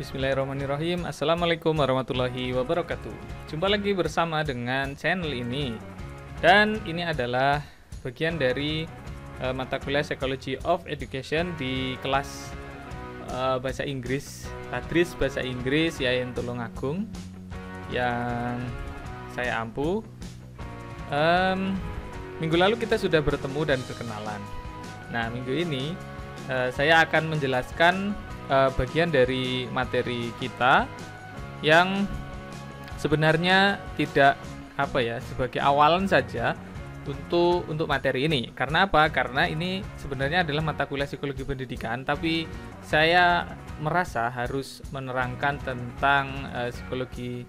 Bismillahirrahmanirrahim. Assalamualaikum warahmatullahi wabarakatuh. Jumpa lagi bersama dengan channel ini. Dan ini adalah bagian dari mata kuliah Psychology of Education di kelas bahasa Inggris, Tadris Bahasa Inggris Yayan Tulungagung yang saya ampu. Minggu lalu kita sudah bertemu dan berkenalan. Nah, minggu ini saya akan menjelaskan bagian dari materi kita yang sebenarnya tidak sebagai awalan saja untuk materi ini. Karena apa? Karena ini sebenarnya adalah mata kuliah psikologi pendidikan, tapi saya merasa harus menerangkan tentang psikologi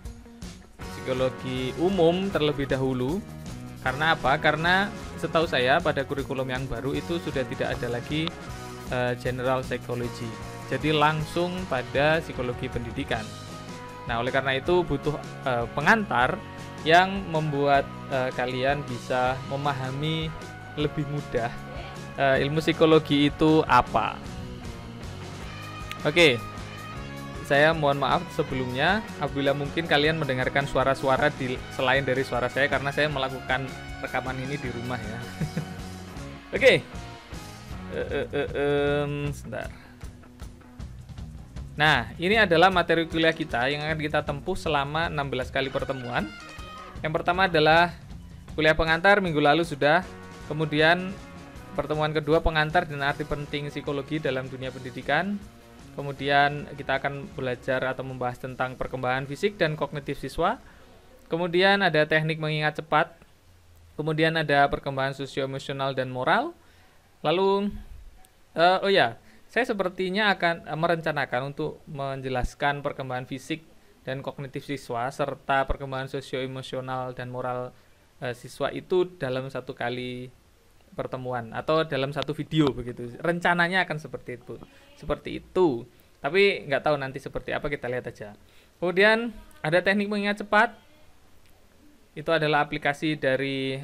umum terlebih dahulu. Karena apa? Karena setahu saya pada kurikulum yang baru itu sudah tidak ada lagi general psychology. Jadi langsung pada psikologi pendidikan. Nah, oleh karena itu butuh pengantar yang membuat kalian bisa memahami lebih mudah ilmu psikologi itu apa. Oke, saya mohon maaf sebelumnya apabila mungkin kalian mendengarkan suara-suara selain dari suara saya, karena saya melakukan rekaman ini di rumah ya. Oke, sebentar. Nah, ini adalah materi kuliah kita yang akan kita tempuh selama 16 kali pertemuan. Yang pertama adalah kuliah pengantar, minggu lalu sudah. Kemudian pertemuan kedua, pengantar dan arti penting psikologi dalam dunia pendidikan. Kemudian kita akan belajar atau membahas tentang perkembangan fisik dan kognitif siswa. Kemudian ada teknik mengingat cepat. Kemudian ada perkembangan sosio-emosional dan moral. Lalu, saya sepertinya akan merencanakan untuk menjelaskan perkembangan fisik dan kognitif siswa serta perkembangan sosio-emosional dan moral siswa itu dalam satu kali pertemuan atau dalam satu video begitu. Rencananya akan seperti itu. Tapi nggak tahu nanti seperti apa, kita lihat aja. Kemudian ada teknik mengingat cepat. Itu adalah aplikasi dari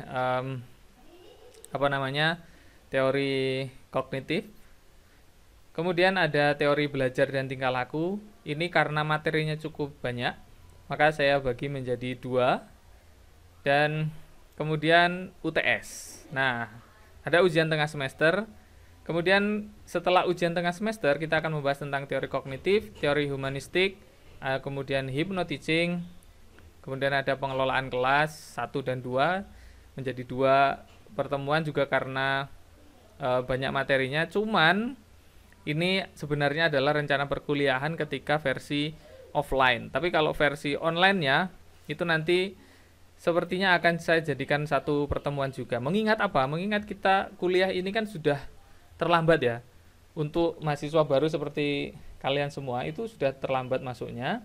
teori kognitif. Kemudian ada teori belajar dan tingkah laku. Ini karena materinya cukup banyak, maka saya bagi menjadi 2. Dan kemudian UTS. Nah, ada ujian tengah semester. Kemudian setelah ujian tengah semester, kita akan membahas tentang teori kognitif, teori humanistik, kemudian hypnoteaching. Kemudian ada pengelolaan kelas 1 dan 2. Menjadi 2 pertemuan juga karena banyak materinya. Cuman ini sebenarnya adalah rencana perkuliahan ketika versi offline. Tapi kalau versi online-nya itu nanti sepertinya akan saya jadikan satu pertemuan juga. Mengingat apa? Mengingat kita kuliah ini kan sudah terlambat ya. Untuk mahasiswa baru seperti kalian semua itu sudah terlambat masuknya.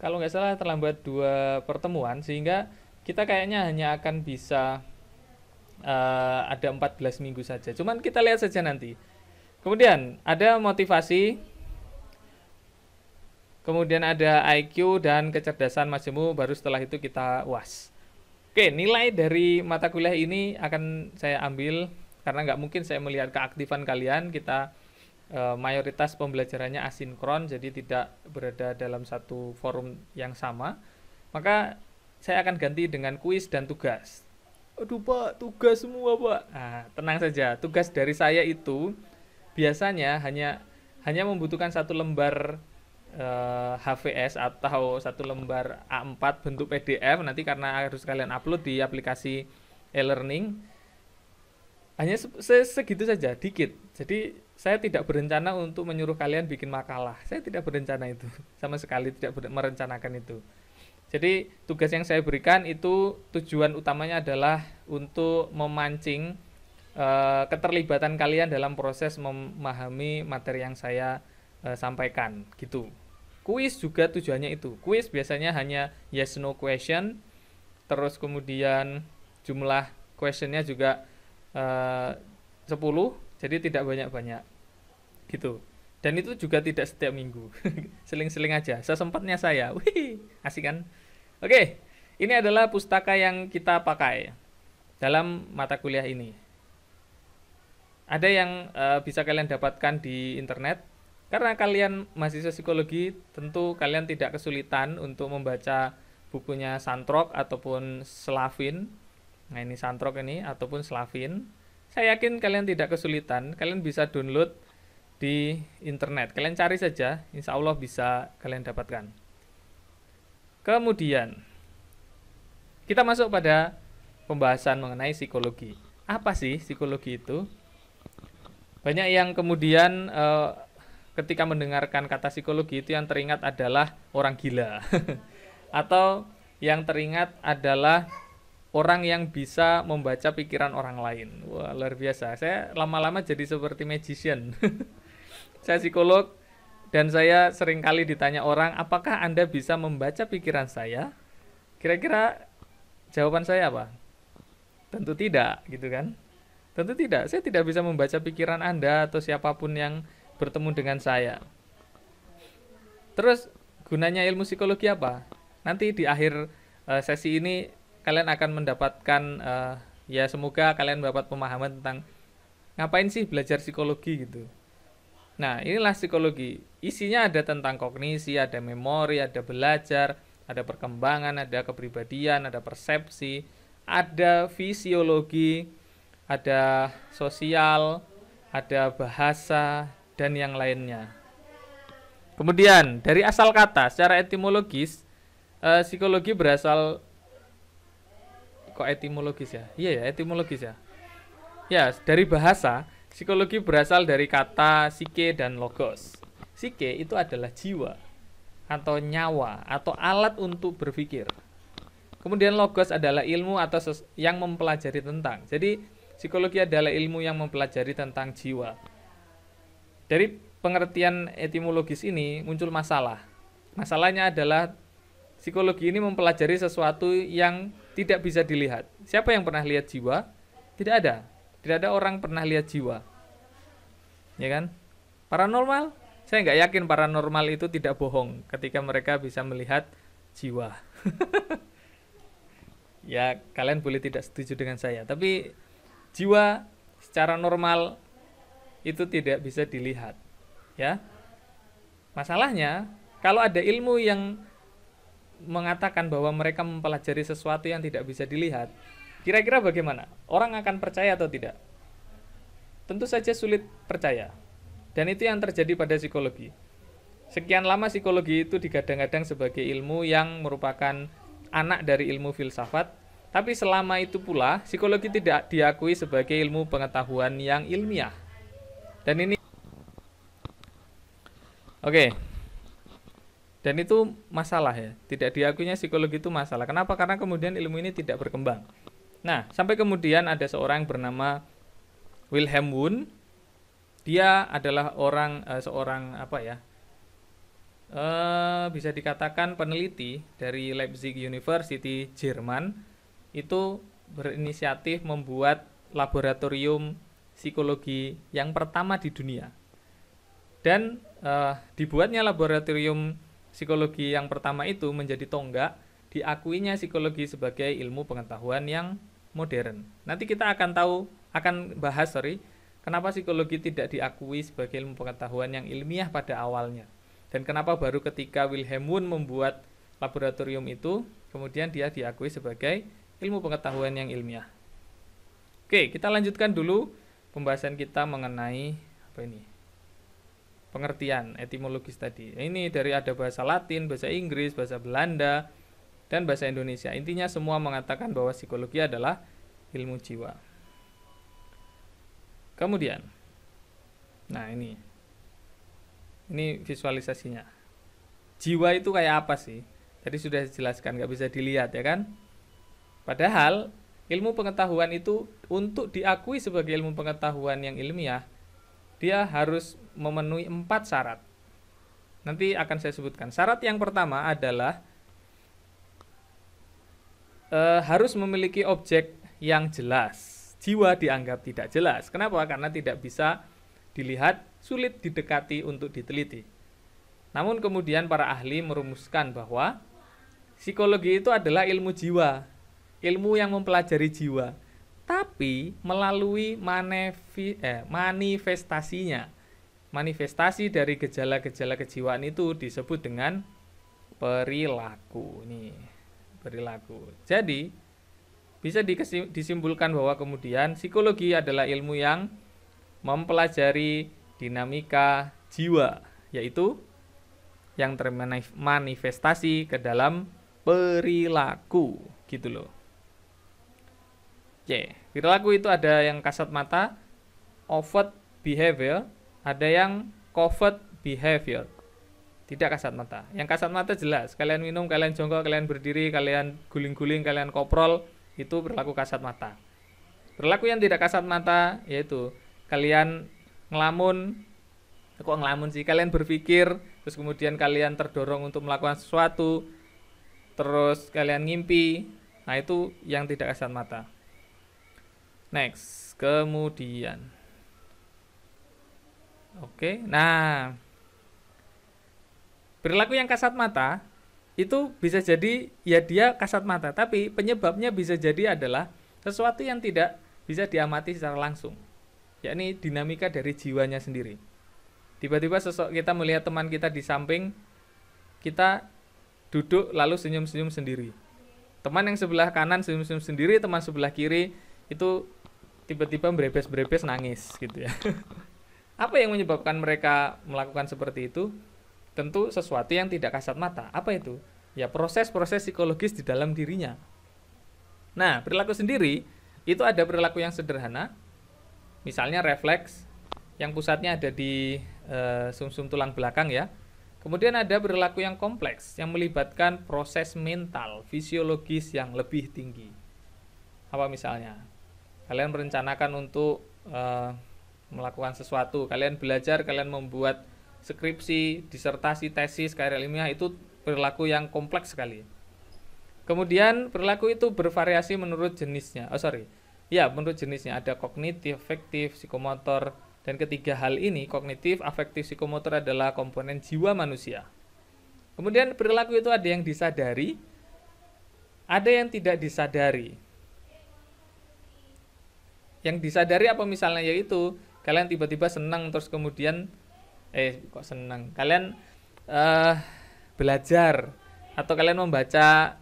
Kalau nggak salah terlambat 2 pertemuan, sehingga kita kayaknya hanya akan bisa ada 14 minggu saja. Cuman kita lihat saja nanti. Kemudian ada motivasi, kemudian ada IQ dan kecerdasan majemuk, baru setelah itu kita UAS. Oke, nilai dari mata kuliah ini akan saya ambil karena nggak mungkin saya melihat keaktifan kalian. Kita mayoritas pembelajarannya asinkron, jadi tidak berada dalam satu forum yang sama. Maka saya akan ganti dengan kuis dan tugas. Aduh Pak, tugas semua Pak. Nah, tenang saja, tugas dari saya itu biasanya hanya membutuhkan 1 lembar HVS atau 1 lembar A4 bentuk PDF. Nanti karena harus kalian upload di aplikasi e-learning, hanya segitu saja, dikit. Jadi saya tidak berencana untuk menyuruh kalian bikin makalah. Saya tidak berencana itu, sama sekali tidak merencanakan itu. Jadi tugas yang saya berikan itu tujuan utamanya adalah untuk memancing keterlibatan kalian dalam proses memahami materi yang saya sampaikan gitu. Kuis juga tujuannya itu. Kuis biasanya hanya yes no question, terus kemudian jumlah questionnya juga 10, jadi tidak banyak-banyak gitu. Dan itu juga tidak setiap minggu. Seling-seling aja, sesempatnya saya. Wih, asik kan? Oke, ini adalah pustaka yang kita pakai dalam mata kuliah ini. Ada yang bisa kalian dapatkan di internet, Karena kalian mahasiswa psikologi, tentu kalian tidak kesulitan untuk membaca bukunya Santrok ataupun Slavin. Nah, ini Santrok ini ataupun Slavin. Saya yakin kalian tidak kesulitan, kalian bisa download di internet. Kalian cari saja, insya Allah bisa kalian dapatkan. Kemudian, kita masuk pada pembahasan mengenai psikologi. Apa sih psikologi itu? Banyak yang kemudian ketika mendengarkan kata psikologi itu yang teringat adalah orang gila. Atau yang teringat adalah orang yang bisa membaca pikiran orang lain. Wah, luar biasa. Saya lama-lama jadi seperti magician. Saya psikolog dan saya sering kali ditanya orang, apakah Anda bisa membaca pikiran saya? Kira-kira jawaban saya apa? Tentu tidak, gitu kan? Tentu tidak. Saya tidak bisa membaca pikiran Anda atau siapapun yang bertemu dengan saya. Terus gunanya ilmu psikologi apa? Nanti di akhir sesi ini kalian akan mendapatkan ya semoga kalian mendapat pemahaman tentang ngapain sih belajar psikologi gitu. Nah, inilah psikologi. Isinya ada tentang kognisi, ada memori, ada belajar, ada perkembangan, ada kepribadian, ada persepsi, ada fisiologi, ada sosial, ada bahasa, dan yang lainnya. Kemudian, dari asal kata, secara etimologis, psikologi berasal, kok etimologis ya? Iya ya, etimologis ya. Ya, dari bahasa, psikologi berasal dari kata psike dan logos. Psike itu adalah jiwa, atau nyawa, atau alat untuk berpikir. Kemudian logos adalah ilmu atau yang mempelajari tentang. Jadi, psikologi adalah ilmu yang mempelajari tentang jiwa. Dari pengertian etimologis ini muncul masalah. Masalahnya adalah psikologi ini mempelajari sesuatu yang tidak bisa dilihat. Siapa yang pernah lihat jiwa? Tidak ada. Tidak ada orang pernah lihat jiwa. Ya kan? Paranormal? Saya nggak yakin paranormal itu tidak bohong ketika mereka bisa melihat jiwa. Ya, kalian boleh tidak setuju dengan saya. Tapi jiwa secara normal itu tidak bisa dilihat. Ya. Masalahnya, kalau ada ilmu yang mengatakan bahwa mereka mempelajari sesuatu yang tidak bisa dilihat, kira-kira bagaimana? Orang akan percaya atau tidak? Tentu saja sulit percaya. Dan itu yang terjadi pada psikologi. Sekian lama psikologi itu digadang-gadang sebagai ilmu yang merupakan anak dari ilmu filsafat, tapi selama itu pula psikologi tidak diakui sebagai ilmu pengetahuan yang ilmiah. Dan ini Oke. Dan itu masalah ya, tidak diakuinya psikologi itu masalah. Kenapa? Karena kemudian ilmu ini tidak berkembang. Nah, sampai kemudian ada seorang bernama Wilhelm Wundt. Dia adalah seorang bisa dikatakan peneliti dari Leipzig University, Jerman. Itu berinisiatif membuat laboratorium psikologi yang pertama di dunia. Dan dibuatnya laboratorium psikologi yang pertama itu menjadi tonggak diakuinya psikologi sebagai ilmu pengetahuan yang modern. Nanti kita akan bahas kenapa psikologi tidak diakui sebagai ilmu pengetahuan yang ilmiah pada awalnya. Dan kenapa baru ketika Wilhelm Wundt membuat laboratorium itu, kemudian dia diakui sebagai ilmu pengetahuan yang ilmiah. Oke, kita lanjutkan dulu pembahasan kita mengenai pengertian etimologis tadi. Ini dari ada bahasa Latin, bahasa Inggris, bahasa Belanda, dan bahasa Indonesia. Intinya semua mengatakan bahwa psikologi adalah ilmu jiwa. Kemudian, nah ini visualisasinya. Jiwa itu kayak apa sih? Tadi sudah dijelaskan, nggak bisa dilihat ya kan? Padahal ilmu pengetahuan itu untuk diakui sebagai ilmu pengetahuan yang ilmiah, dia harus memenuhi 4 syarat. Nanti akan saya sebutkan. Syarat yang pertama adalah harus memiliki objek yang jelas. Jiwa dianggap tidak jelas. Kenapa? Karena tidak bisa dilihat, sulit didekati untuk diteliti. Namun kemudian para ahli merumuskan bahwa psikologi itu adalah ilmu jiwa, ilmu yang mempelajari jiwa, tapi melalui manifestasinya. manifestasi dari gejala-gejala kejiwaan itu disebut dengan perilaku. Nih, perilaku. Jadi, bisa disimpulkan bahwa kemudian psikologi adalah ilmu yang mempelajari dinamika jiwa, yaitu yang termanifestasi ke dalam perilaku, gitu loh. Oke, perilaku itu ada yang kasat mata, overt behavior, ada yang covert behavior. Tidak kasat mata. Yang kasat mata jelas, kalian minum, kalian jongkok, kalian berdiri, kalian guling-guling, kalian koprol, itu perilaku kasat mata. Perilaku yang tidak kasat mata yaitu kalian ngelamun, kok ngelamun sih? Kalian berpikir, terus kemudian kalian terdorong untuk melakukan sesuatu, terus kalian ngimpi. Nah, itu yang tidak kasat mata. Next, kemudian. Oke, nah, perilaku yang kasat mata itu bisa jadi ya dia kasat mata, tapi penyebabnya bisa jadi adalah sesuatu yang tidak bisa diamati secara langsung, yakni dinamika dari jiwanya sendiri. Tiba-tiba kita melihat teman kita di samping, kita duduk lalu senyum-senyum sendiri. Teman yang sebelah kanan senyum-senyum sendiri, teman sebelah kiri itu tiba-tiba berebes-berebes nangis gitu ya. Apa yang menyebabkan mereka melakukan seperti itu? Tentu sesuatu yang tidak kasat mata. Apa itu? Ya proses-proses psikologis di dalam dirinya. Nah, perilaku sendiri itu ada perilaku yang sederhana, misalnya refleks yang pusatnya ada di sumsum tulang belakang ya. Kemudian ada perilaku yang kompleks yang melibatkan proses mental, fisiologis yang lebih tinggi. Apa misalnya? Kalian merencanakan untuk melakukan sesuatu, kalian belajar, kalian membuat skripsi, disertasi, tesis, karya ilmiah, itu perilaku yang kompleks sekali. Kemudian perilaku itu bervariasi menurut jenisnya. Menurut jenisnya ada kognitif, afektif, psikomotor, dan ketiga hal ini, kognitif, afektif, psikomotor adalah komponen jiwa manusia. Kemudian perilaku itu ada yang disadari, ada yang tidak disadari. Yang disadari apa misalnya, yaitu kalian tiba-tiba senang terus kemudian kalian belajar atau kalian membaca,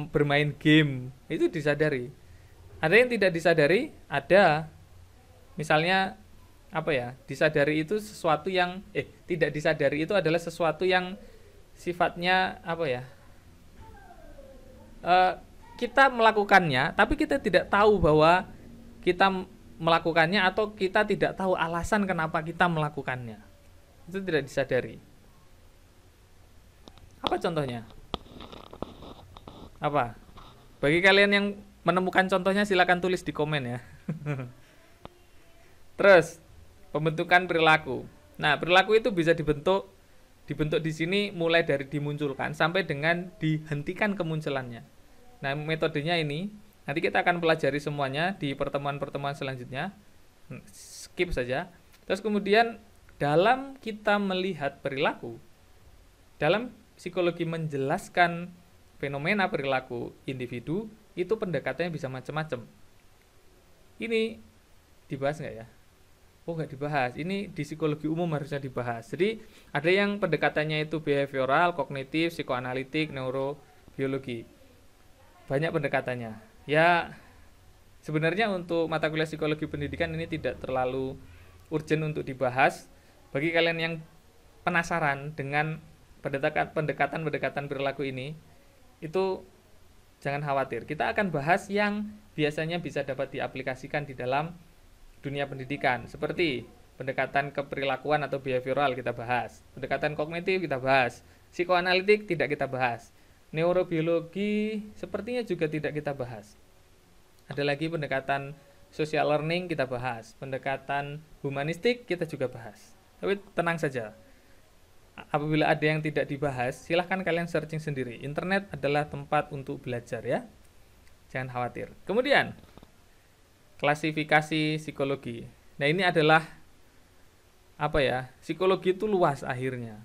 bermain game, itu disadari. Ada yang tidak disadari, ada misalnya disadari itu sesuatu yang tidak disadari itu adalah sesuatu yang sifatnya kita melakukannya tapi kita tidak tahu bahwa kita melakukannya, atau kita tidak tahu alasan kenapa kita melakukannya. Itu tidak disadari. Apa contohnya? Apa? Bagi kalian yang menemukan contohnya silakan tulis di komen ya. Terus pembentukan perilaku. Nah, perilaku itu bisa dibentuk di sini mulai dari dimunculkan sampai dengan dihentikan kemunculannya. Nah, metodenya ini nanti kita akan pelajari semuanya di pertemuan-pertemuan selanjutnya. Skip saja. Terus kemudian dalam kita melihat perilaku, dalam psikologi menjelaskan fenomena perilaku individu, itu pendekatannya bisa macam-macam. Ini dibahas nggak ya? Oh, nggak dibahas. Ini di psikologi umum harusnya dibahas. Jadi ada yang pendekatannya itu behavioral, kognitif, psikoanalitik, neurobiologi. Banyak pendekatannya. Ya, sebenarnya untuk mata kuliah psikologi pendidikan ini tidak terlalu urgent untuk dibahas. Bagi kalian yang penasaran dengan pendekatan perilaku ini, itu jangan khawatir. Kita akan bahas yang biasanya bisa dapat diaplikasikan di dalam dunia pendidikan, seperti pendekatan keperilakuan atau behavioral kita bahas, pendekatan kognitif kita bahas, psikoanalitik tidak kita bahas, neurobiologi sepertinya juga tidak kita bahas. Ada lagi pendekatan social learning kita bahas, pendekatan humanistik kita juga bahas. Tapi tenang saja, apabila ada yang tidak dibahas, silahkan kalian searching sendiri. Internet adalah tempat untuk belajar ya, jangan khawatir. Kemudian klasifikasi psikologi. Nah, ini adalah psikologi itu luas akhirnya.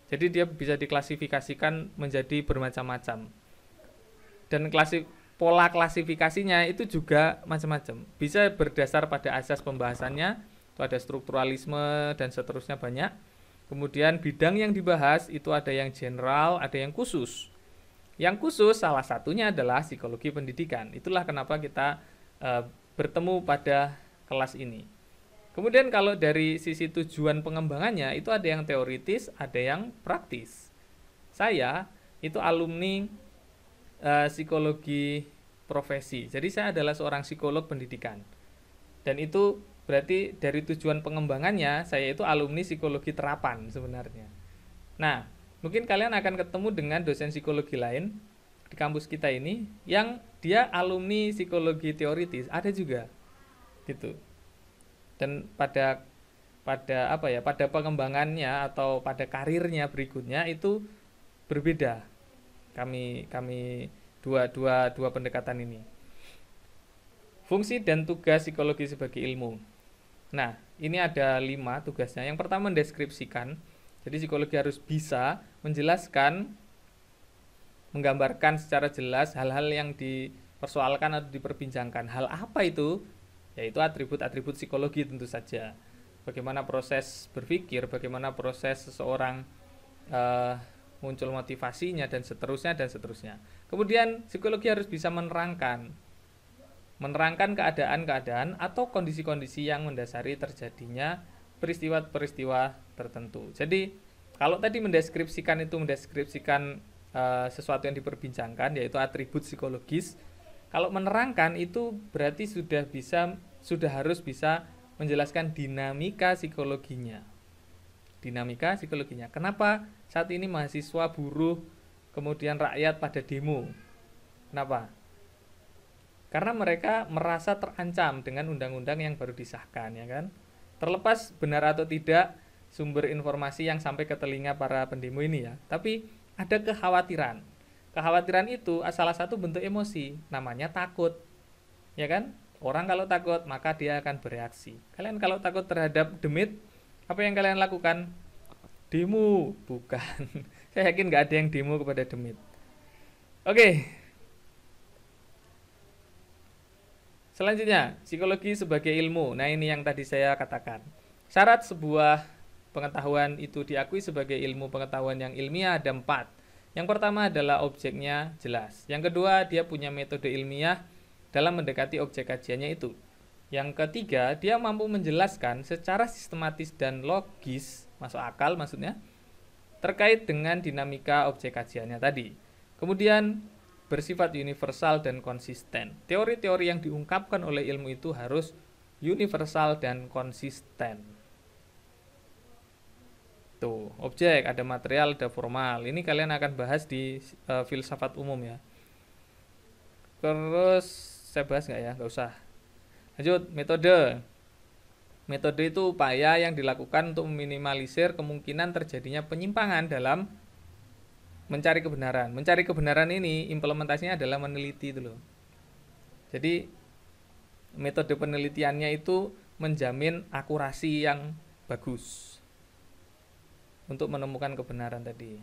Jadi dia bisa diklasifikasikan menjadi bermacam-macam. Dan pola klasifikasinya itu juga macam-macam. Bisa berdasar pada asas pembahasannya, itu ada strukturalisme dan seterusnya banyak. Kemudian bidang yang dibahas itu ada yang general, ada yang khusus. Yang khusus salah satunya adalah psikologi pendidikan. Itulah kenapa kita bertemu pada kelas ini. Kemudian kalau dari sisi tujuan pengembangannya itu ada yang teoritis, ada yang praktis. Saya itu alumni psikologi profesi. Jadi saya adalah seorang psikolog pendidikan. Dan itu berarti dari tujuan pengembangannya saya itu alumni psikologi terapan sebenarnya. Nah, mungkin kalian akan ketemu dengan dosen psikologi lain di kampus kita ini yang dia alumni psikologi teoritis, ada juga. Gitu. Dan pada pengembangannya atau pada karirnya berikutnya itu berbeda. Kami dua pendekatan ini. Fungsi dan tugas psikologi sebagai ilmu. Nah, ini ada 5 tugasnya. Yang pertama mendeskripsikan. Jadi psikologi harus bisa menjelaskan, menggambarkan secara jelas hal-hal yang dipersoalkan atau diperbincangkan. Hal apa itu? Yaitu atribut-atribut psikologi tentu saja. Bagaimana proses berpikir, bagaimana proses seseorang muncul motivasinya dan seterusnya. Kemudian psikologi harus bisa menerangkan keadaan-keadaan atau kondisi-kondisi yang mendasari terjadinya peristiwa-peristiwa tertentu. Jadi kalau tadi mendeskripsikan sesuatu yang diperbincangkan, yaitu atribut psikologis. Kalau menerangkan itu berarti sudah harus bisa menjelaskan dinamika psikologinya. Kenapa saat ini mahasiswa, buruh, kemudian rakyat pada demo? Kenapa? Karena mereka merasa terancam dengan undang-undang yang baru disahkan, ya kan? Terlepas benar atau tidak sumber informasi yang sampai ke telinga para pendemo ini ya, tapi ada kekhawatiran. Kekhawatiran itu salah satu bentuk emosi, namanya takut. Ya kan? Orang kalau takut maka dia akan bereaksi. Kalian kalau takut terhadap demit, apa yang kalian lakukan? Demo? Bukan. Saya yakin nggak ada yang demo kepada demit. Oke. Selanjutnya, psikologi sebagai ilmu. Nah, ini yang tadi saya katakan. Syarat sebuah pengetahuan itu diakui sebagai ilmu pengetahuan yang ilmiah ada 4. Yang pertama adalah objeknya jelas. Yang kedua, dia punya metode ilmiah dalam mendekati objek kajiannya itu. Yang ketiga, dia mampu menjelaskan secara sistematis dan logis, masuk akal maksudnya, terkait dengan dinamika objek kajiannya tadi. Kemudian, bersifat universal dan konsisten. Teori-teori yang diungkapkan oleh ilmu itu harus universal dan konsisten. Tuh, objek, ada material, ada formal. Ini kalian akan bahas di filsafat umum ya. Terus saya bahas nggak ya? Nggak usah. Lanjut, metode. Metode itu upaya yang dilakukan untuk meminimalisir kemungkinan terjadinya penyimpangan dalam mencari kebenaran. Mencari kebenaran ini implementasinya adalah meneliti itu loh. Jadi metode penelitiannya itu menjamin akurasi yang bagus untuk menemukan kebenaran tadi.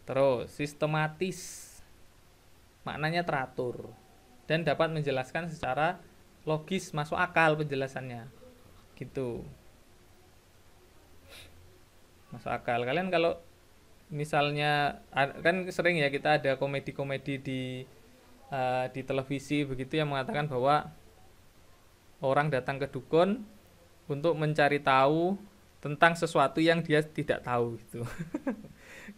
Terus sistematis, maknanya teratur dan dapat menjelaskan secara logis, masuk akal penjelasannya. Gitu. Masuk akal. Kalian kalau misalnya kan sering ya kita ada komedi-komedi di televisi begitu yang mengatakan bahwa orang datang ke dukun untuk mencari tahu tentang sesuatu yang dia tidak tahu gitu.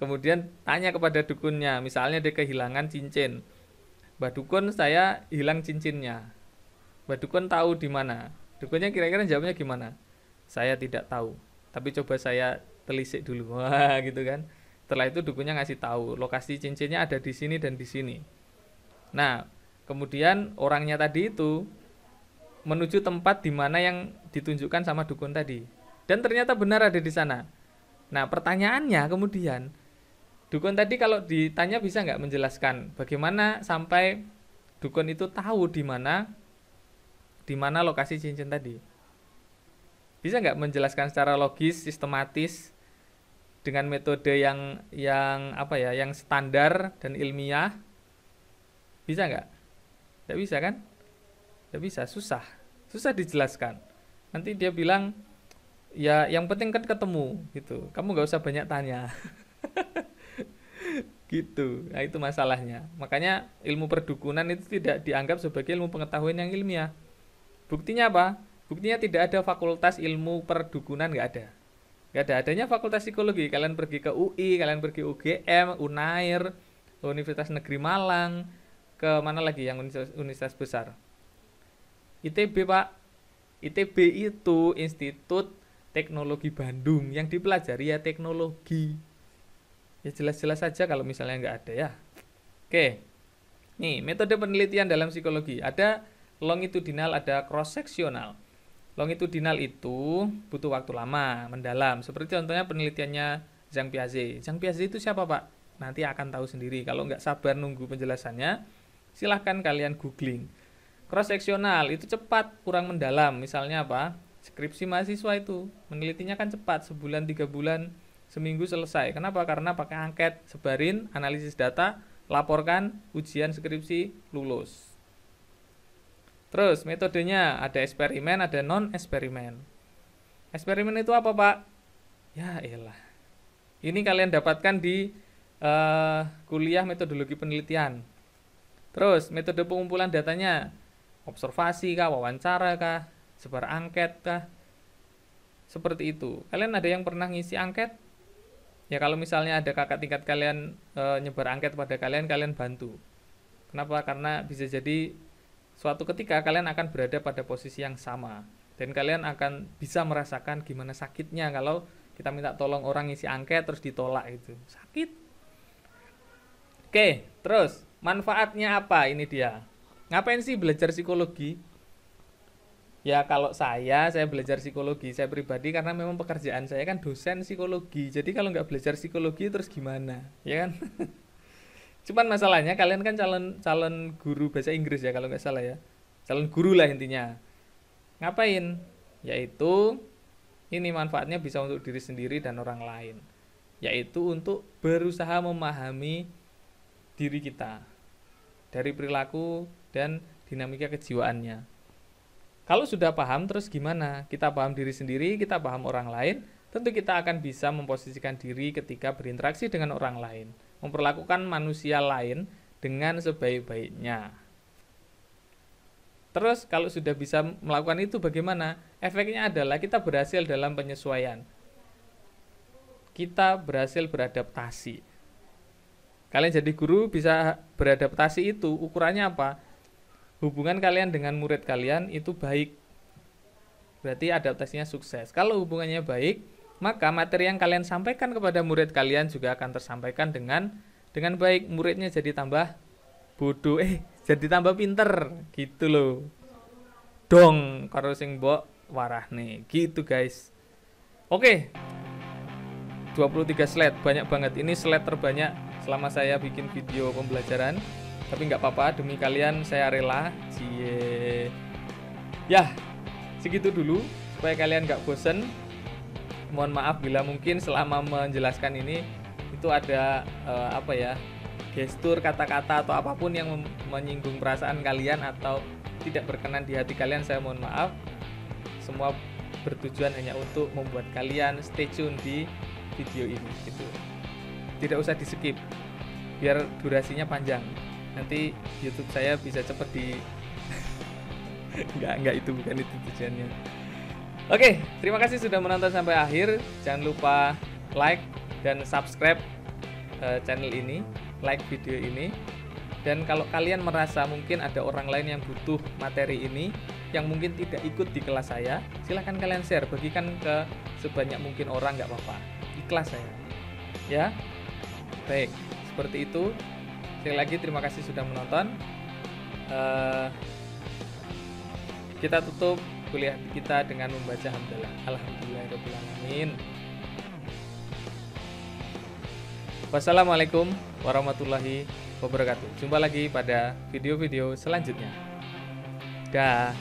Kemudian tanya kepada dukunnya, misalnya dia kehilangan cincin. Mbak dukun, saya hilang cincinnya. Mbak dukun tahu di mana? Dukunnya kira-kira jawabnya gimana? Saya tidak tahu, tapi coba saya telisik dulu. Wah, gitu kan. Setelah itu dukunnya ngasih tahu lokasi cincinnya ada di sini dan di sini. Nah, kemudian orangnya tadi itu menuju tempat di mana yang ditunjukkan sama dukun tadi. Dan ternyata benar ada di sana. Nah, pertanyaannya kemudian, dukun tadi kalau ditanya bisa nggak menjelaskan bagaimana sampai dukun itu tahu di mana lokasi cincin tadi? Bisa nggak menjelaskan secara logis, sistematis, dengan metode yang standar dan ilmiah? Bisa nggak? Nggak bisa kan? Nggak bisa, susah. susah dijelaskan. Nanti dia bilang, ya yang penting kan ketemu gitu, kamu nggak usah banyak tanya. Gitu. Nah, itu masalahnya. Makanya ilmu perdukunan itu tidak dianggap sebagai ilmu pengetahuan yang ilmiah. Buktinya apa? Buktinya tidak ada fakultas ilmu perdukunan, nggak ada. Nggak ada. Adanya fakultas psikologi. Kalian pergi ke UI, kalian pergi UGM, Unair, Universitas Negeri Malang, ke mana lagi yang universitas besar? ITB, Pak. ITB itu Institut Teknologi Bandung, yang dipelajari ya teknologi. Ya jelas-jelas saja kalau misalnya nggak ada ya. Oke, nih metode penelitian dalam psikologi. Ada longitudinal, ada cross-seksional. Longitudinal itu butuh waktu lama, mendalam. Seperti contohnya penelitiannya Jean Piaget. Jean Piaget itu siapa, Pak? Nanti akan tahu sendiri. Kalau nggak sabar nunggu penjelasannya, silahkan kalian googling. Cross-seksional itu cepat, kurang mendalam. Misalnya apa? Skripsi mahasiswa itu menelitinya kan cepat, sebulan 3 bulan, seminggu selesai. Kenapa? Karena pakai angket, sebarin, analisis data, laporkan, ujian skripsi, lulus. Terus metodenya ada eksperimen, ada non-eksperimen. Eksperimen itu apa, Pak? Ya elah. Ini kalian dapatkan di kuliah metodologi penelitian. Terus metode pengumpulan datanya, observasi kah, wawancara kah, sebar angket kah? Seperti itu. Kalian ada yang pernah ngisi angket? Ya kalau misalnya ada kakak tingkat kalian nyebar angket pada kalian, kalian bantu. Kenapa? Karena bisa jadi suatu ketika kalian akan berada pada posisi yang sama. Dan kalian akan bisa merasakan gimana sakitnya kalau kita minta tolong orang ngisi angket terus ditolak itu. Sakit. Oke, terus manfaatnya apa? Ini dia. Ngapain sih belajar psikologi? Ya kalau saya belajar psikologi, saya pribadi karena memang pekerjaan saya kan dosen psikologi. Jadi kalau nggak belajar psikologi terus gimana, ya kan? Cuman masalahnya kalian kan calon guru bahasa Inggris ya kalau nggak salah ya. Calon guru lah intinya. Ngapain? Yaitu ini manfaatnya bisa untuk diri sendiri dan orang lain. Yaitu untuk berusaha memahami diri kita dari perilaku dan dinamika kejiwaannya. Kalau sudah paham, terus gimana? Kita paham diri sendiri, kita paham orang lain, tentu kita akan bisa memposisikan diri ketika berinteraksi dengan orang lain, memperlakukan manusia lain dengan sebaik-baiknya. Terus kalau sudah bisa melakukan itu bagaimana? Efeknya adalah kita berhasil dalam penyesuaian. Kita berhasil beradaptasi. Kalian jadi guru bisa beradaptasi itu, ukurannya apa? Hubungan kalian dengan murid kalian itu baik, berarti adaptasinya sukses. Kalau hubungannya baik, maka materi yang kalian sampaikan kepada murid kalian juga akan tersampaikan dengan baik. Muridnya jadi tambah bodoh, jadi tambah pinter, gitu loh. Dong, karo sing mbok warah nih, gitu guys. Oke, 23 slide, banyak banget. Ini slide terbanyak selama saya bikin video pembelajaran. Tapi nggak apa-apa, demi kalian saya rela. Cie. Ya, segitu dulu supaya kalian nggak bosen. Mohon maaf bila mungkin selama menjelaskan ini itu ada gestur, kata-kata atau apapun yang menyinggung perasaan kalian atau tidak berkenan di hati kalian. Saya mohon maaf. Semua bertujuan hanya untuk membuat kalian stay tune di video ini gitu. Tidak usah di skip biar durasinya panjang. Nanti YouTube saya bisa cepet di enggak itu bukan itu tujuannya. Oke, terima kasih sudah menonton sampai akhir. Jangan lupa like dan subscribe channel ini, like video ini. Dan kalau kalian merasa mungkin ada orang lain yang butuh materi ini yang mungkin tidak ikut di kelas saya, silahkan kalian share, bagikan ke sebanyak mungkin orang, nggak apa-apa. Ikhlas saya. Ya. Baik, seperti itu. Sekali lagi terima kasih sudah menonton. Kita tutup kuliah kita dengan membaca hamdalah. Alhamdulillahirabbil alamin. Wassalamualaikum warahmatullahi wabarakatuh. Jumpa lagi pada video-video selanjutnya. Dah.